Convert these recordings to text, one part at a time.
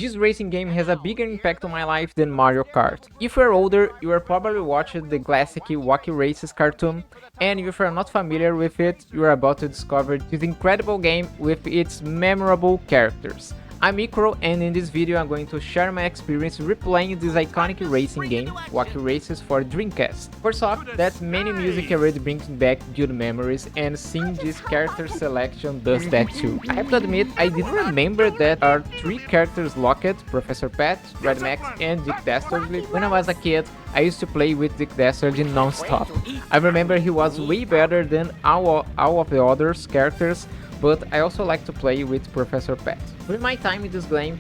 This racing game has a bigger impact on my life than Mario Kart. If you're older, you are probably watching the classic Wacky Races cartoon, and if you're not familiar with it, you are about to discover this incredible game with its memorable characters. I'm Ikro, and in this video I'm going to share my experience replaying this iconic racing game, Wacky Races for Dreamcast. First off, that many music already brings back good memories, and seeing this character selection does that too. I have to admit, I didn't remember that are 3 characters locked: Professor Pat, Red Max, and Dick Dastardly. When I was a kid, I used to play with Dick Dastardly non-stop. I remember he was way better than all of the other characters, but I also like to play with Professor Pat. During my time in this game,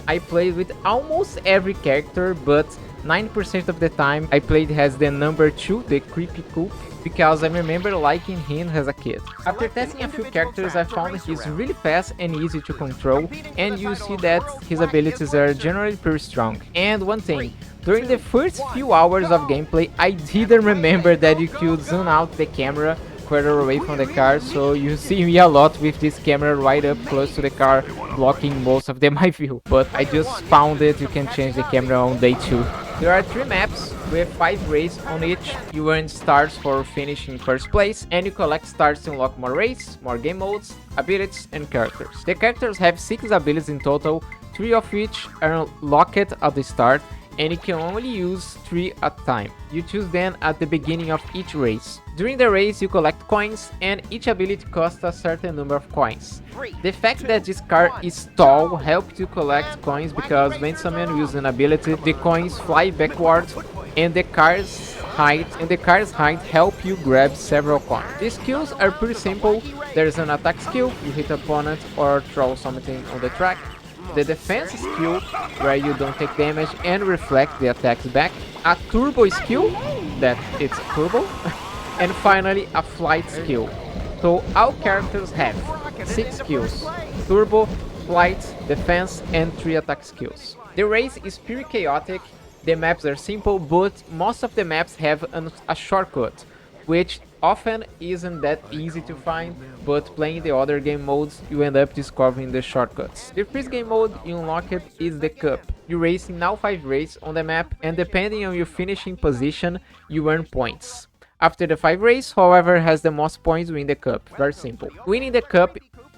I played with almost every character, but 9% of the time I played as the number 2, the Creepy Coop, because I remember liking him as a kid. After testing a few characters, I found he's really fast and easy to control, and you see that his abilities are generally pretty strong. And one thing, during the first few hours of gameplay, I didn't remember that you could zoom out the camera further away from the car, so you see me a lot with this camera right up close to the car, blocking most of my view. But I just found it, you can change the camera on day 2. There are 3 maps with 5 races on each. You earn stars for finishing first place, and you collect stars to unlock more races, more game modes, abilities, and characters. The characters have 6 abilities in total, 3 of which are locked at the start, and you can only use 3 at a time. You choose them at the beginning of each race. During the race, you collect coins, and each ability costs a certain number of coins. The fact that this car is tall helps you collect coins, because when someone uses an ability, the coins fly backwards, and the car's height help you grab several coins. The skills are pretty simple. There's an attack skill, you hit opponent or throw something on the track. The defense skill, where you don't take damage and reflect the attacks back. A turbo skill, that it's turbo. And finally, a flight skill. So all characters have 6 skills: turbo, flight, defense, and 3 attack skills. The race is pretty chaotic. The maps are simple, but most of the maps have a shortcut, which often isn't that easy to find, but playing the other game modes, you end up discovering the shortcuts. The first game mode you unlock it is the Cup. You race in all 5 races on the map, and depending on your finishing position, you earn points. After the 5 race, whoever has the most points win the Cup. Very simple. Winning the Cup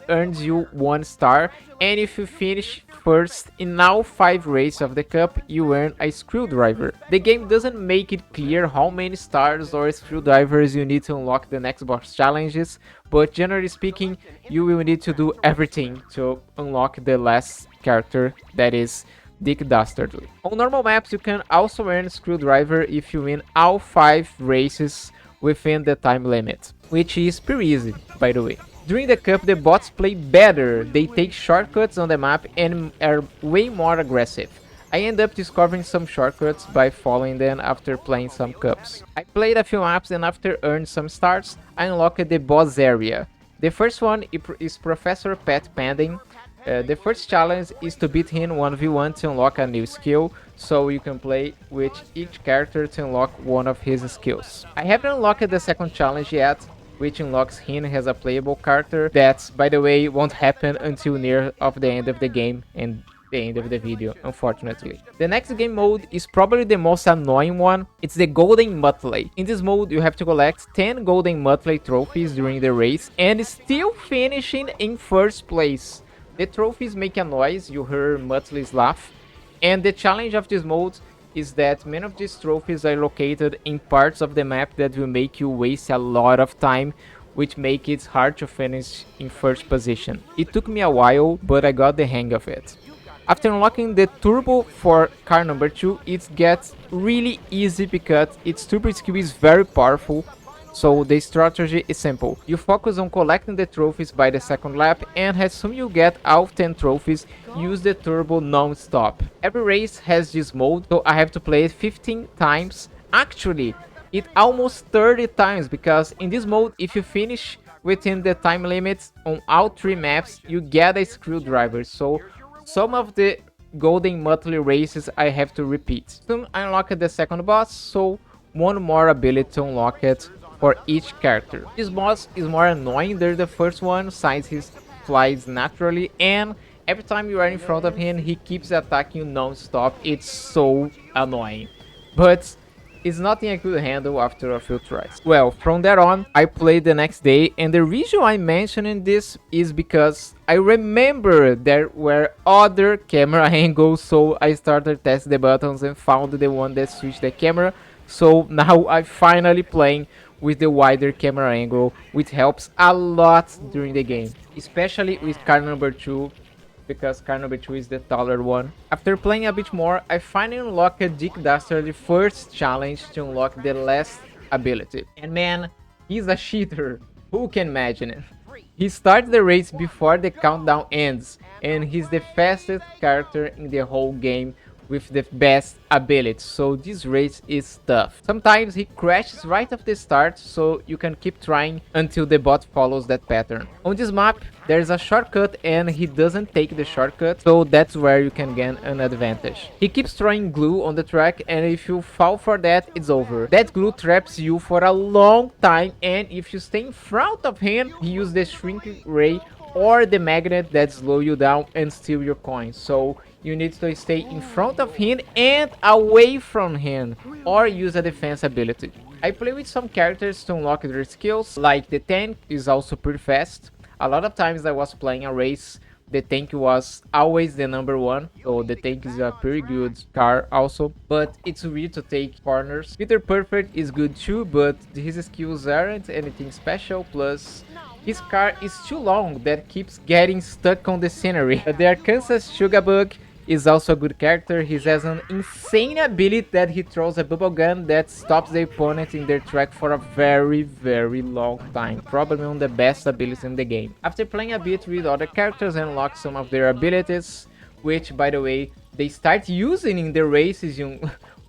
earns you 1 star, and if you finish first in all 5 races of the Cup, you earn a screwdriver. The game doesn't make it clear how many stars or screwdrivers you need to unlock the next boss challenges, but generally speaking, you will need to do everything to unlock the last character, that is Dick Dastardly. On normal maps, you can also earn screwdriver if you win all 5 races within the time limit, which is pretty easy, by the way. During the Cup, the bots play better. They take shortcuts on the map and are way more aggressive. I end up discovering some shortcuts by following them after playing some Cups. I played a few maps, and after earning some stars, I unlocked the boss area. The first one is Professor Pat Pending. The first challenge is to beat him 1v1 to unlock a new skill, so you can play with each character to unlock one of his skills. I haven't unlocked the second challenge yet, which unlocks him as a playable character. That, by the way, won't happen until near of the end of the game and the end of the video, unfortunately. The next game mode is probably the most annoying one. It's the Golden Muttley. In this mode, you have to collect 10 Golden Muttley trophies during the race and still finishing in first place. The trophies make a noise, you hear Muttleys laugh, and the challenge of this mode is that many of these trophies are located in parts of the map that will make you waste a lot of time, which make it hard to finish in first position. It took me a while, but I got the hang of it. After unlocking the turbo for car number 2, it gets really easy because its turbo skill is very powerful. So the strategy is simple. You focus on collecting the trophies by the second lap, and as soon as you get all 10 trophies, use the turbo non-stop. Every race has this mode, so I have to play it 15 times. Actually, it almost 30 times, because in this mode, if you finish within the time limits on all 3 maps, you get a screwdriver. So some of the Golden Muttley races I have to repeat. Soon I unlock the second boss, so one more ability to unlock it for each character. This boss is more annoying than the first one, since he flies naturally, and every time you are in front of him, he keeps attacking you non-stop. It's so annoying. But it's nothing I could handle after a few tries. Well, from there on, I played the next day, and the reason I'm mentioning this is because I remember there were other camera angles, so I started testing the buttons and found the one that switched the camera. So now I'm finally playing with the wider camera angle, which helps a lot during the game, especially with card number 2, because card number 2 is the taller one. After playing a bit more, I finally unlocked Dick Dastardly's first challenge to unlock the last ability. And man, he's a cheater. Who can imagine it? He starts the race before the countdown ends, and he's the fastest character in the whole game with the best abilities, so this race is tough. Sometimes he crashes right off the start, so you can keep trying until the bot follows that pattern. On this map, there's a shortcut and he doesn't take the shortcut, so that's where you can gain an advantage. He keeps throwing glue on the track, and if you fall for that, it's over. That glue traps you for a long time, and if you stay in front of him, he uses the shrinking ray or the magnet that slow you down and steal your coins. So you need to stay in front of him and away from him, or use a defense ability. I play with some characters to unlock their skills, like the tank is also pretty fast. A lot of times I was playing a race, the tank was always the number 1, so the tank is a pretty good car also, but it's weird to take corners. Peter Perfect is good too, but his skills aren't anything special, plus his car is too long that keeps getting stuck on the scenery. The Arkansas Sugarbug is also a good character. He has an insane ability that he throws a bubble gun that stops the opponent in their track for a very long time. Probably one of the best abilities in the game. After playing a bit with other characters and unlock some of their abilities, which by the way, they start using in the races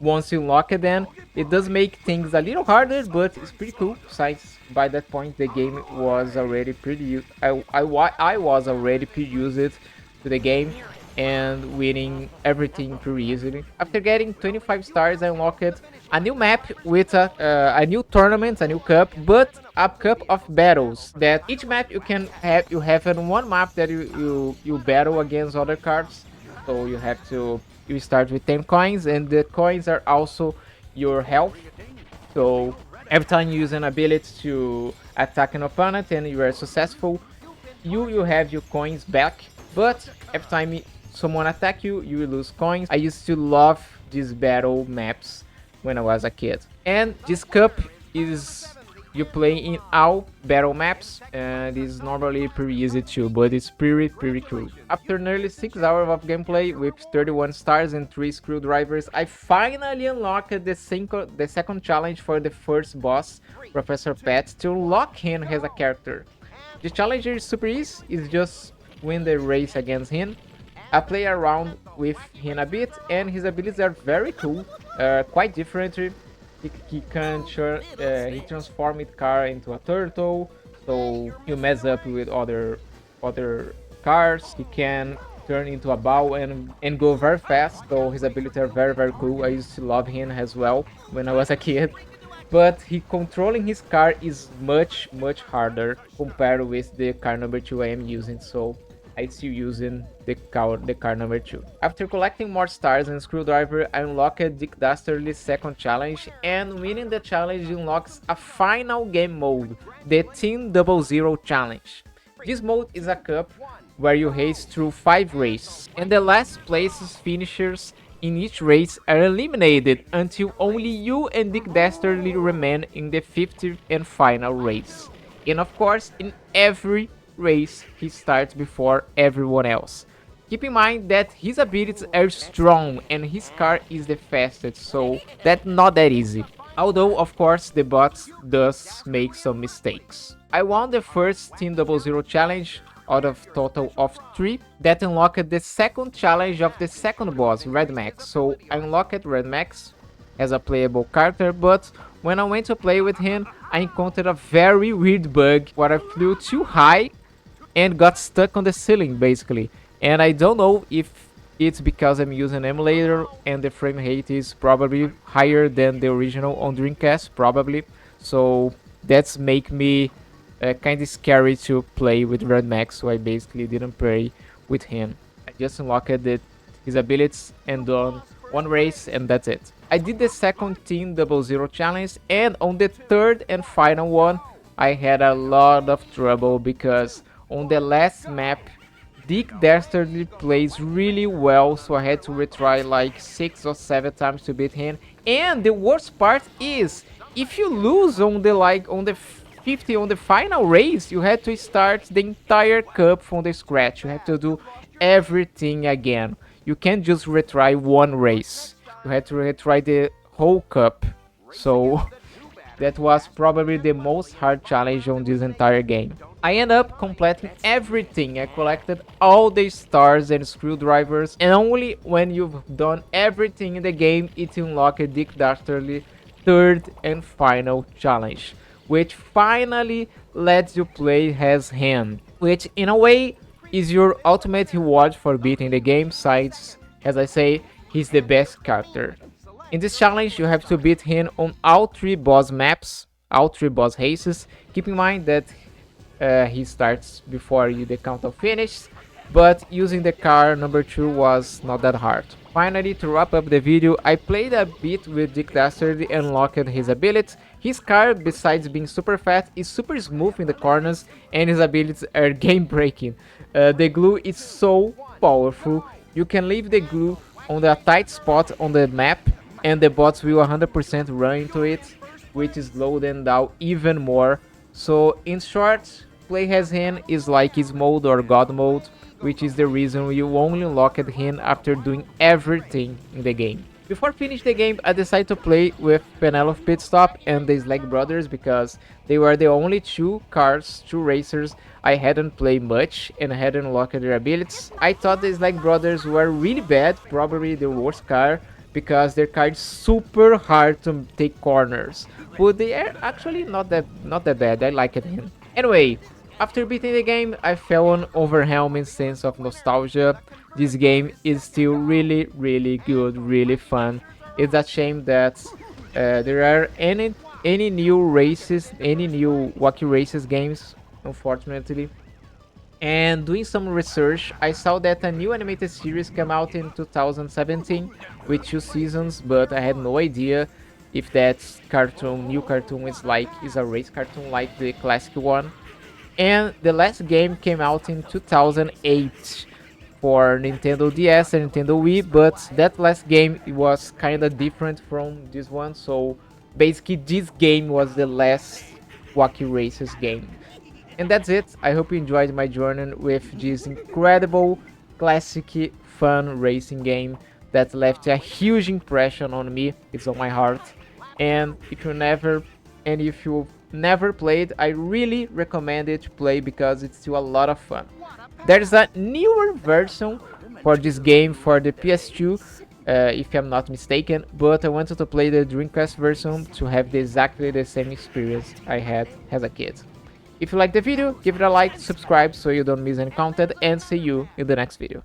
once you unlock them, it does make things a little harder, but it's pretty cool. Since by that point the game was already pretty I was already pretty used to the game and winning everything pretty easily. After getting 25 stars, I unlocked a new map with a new tournament, a new cup, but a cup of battles. That each map you have in one map that you battle against other cards. So you start with 10 coins, and the coins are also your health. So every time you use an ability to attack an opponent and you are successful, you have your coins back. But every time someone attack you, you will lose coins. I used to love these battle maps when I was a kid. And this cup is you play in all battle maps, and it's normally pretty easy too, but it's pretty cool. After nearly 6 hours of gameplay with 31 stars and 3 screwdrivers, I finally unlocked the second challenge for the first boss, Professor Pat, to unlock him as a character. The challenge is super easy, it's just win the race against him. I play around with him a bit, and his abilities are very cool, quite different. He can he transform his car into a turtle, so you mess up with other cars. He can turn into a bow and go very fast, so his abilities are very cool. I used to love him as well when I was a kid. But controlling his car is much harder compared with the car number 2 I am using, so I still using the car number 2. After collecting more stars and screwdriver, I unlocked Dick Dastardly's second challenge, and winning the challenge unlocks a final game mode, the Team 00 challenge. This mode is a cup where you race through 5 races, and the last place's finishers in each race are eliminated until only you and Dick Dastardly remain in the 50th and final race. And of course, in every race, he starts before everyone else. Keep in mind that his abilities are strong and his car is the fastest, so that's not that easy. Although, of course, the bots does make some mistakes. I won the first Team 00 challenge out of total of 3 that unlocked the second challenge of the second boss, Red Max. So I unlocked Red Max as a playable character, but when I went to play with him, I encountered a very weird bug where I flew too high and got stuck on the ceiling basically. And I don't know if it's because I'm using an emulator and the frame rate is probably higher than the original on Dreamcast, probably. So that's make me kind of scary to play with Red Max, so I basically didn't play with him. I just unlocked his abilities and done one race, and that's it. I did the second Team 00 challenge, and on the third and final one, I had a lot of trouble because on the last map, Dick Dastardly plays really well, so I had to retry like 6 or 7 times to beat him. And the worst part is, if you lose on the on the 50 on the final race, you had to start the entire cup from the scratch. You have to do everything again. You can't just retry one race. You had to retry the whole cup. So that was probably the most hard challenge on this entire game. I end up completing everything. I collected all the stars and screwdrivers, and only when you've done everything in the game it unlocked Dick Dastardly third and final challenge, which finally lets you play as him, which in a way is your ultimate reward for beating the game, since, as I say, he's the best character. In this challenge, you have to beat him on all 3 boss maps, all 3 boss races. Keep in mind that he starts before you the countdown finishes, but using the car number 2 was not that hard. Finally, to wrap up the video, I played a bit with Dick Dastardly and unlocked his abilities. His car, besides being super fast, is super smooth in the corners, and his abilities are game breaking. The glue is so powerful. You can leave the glue on the tight spot on the map, and the bots will 100% run into it, which slows them down even more. So in short, play as him is like his mode or god mode, which is the reason you only unlocked him after doing everything in the game. Before finish the game, I decided to play with Penelope Pitstop and the Slag Brothers because they were the only 2 cars, 2 racers I hadn't played much and hadn't unlocked their abilities. I thought the Slag Brothers were really bad, probably the worst car, because their car is super hard to take corners, but they are actually not that bad. I like it. Anyway, after beating the game, I felt an overwhelming sense of nostalgia. This game is still really good, really fun. It's a shame that there are any new races, any new Wacky Races games, unfortunately. And doing some research, I saw that a new animated series came out in 2017 with 2 seasons, but I had no idea if that new cartoon is a race cartoon like the classic one. And the last game came out in 2008 for Nintendo DS and Nintendo Wii, but that last game was kind of different from this one, so basically this game was the last Wacky Races game. And that's it. I hope you enjoyed my journey with this incredible, classic, fun racing game that left a huge impression on me. It's on my heart. And if you've never played, I really recommend it to play because it's still a lot of fun. There's a newer version for this game for the PS2, if I'm not mistaken, but I wanted to play the Dreamcast version to have exactly the same experience I had as a kid. If you like the video, give it a like, subscribe so you don't miss any content, and see you in the next video.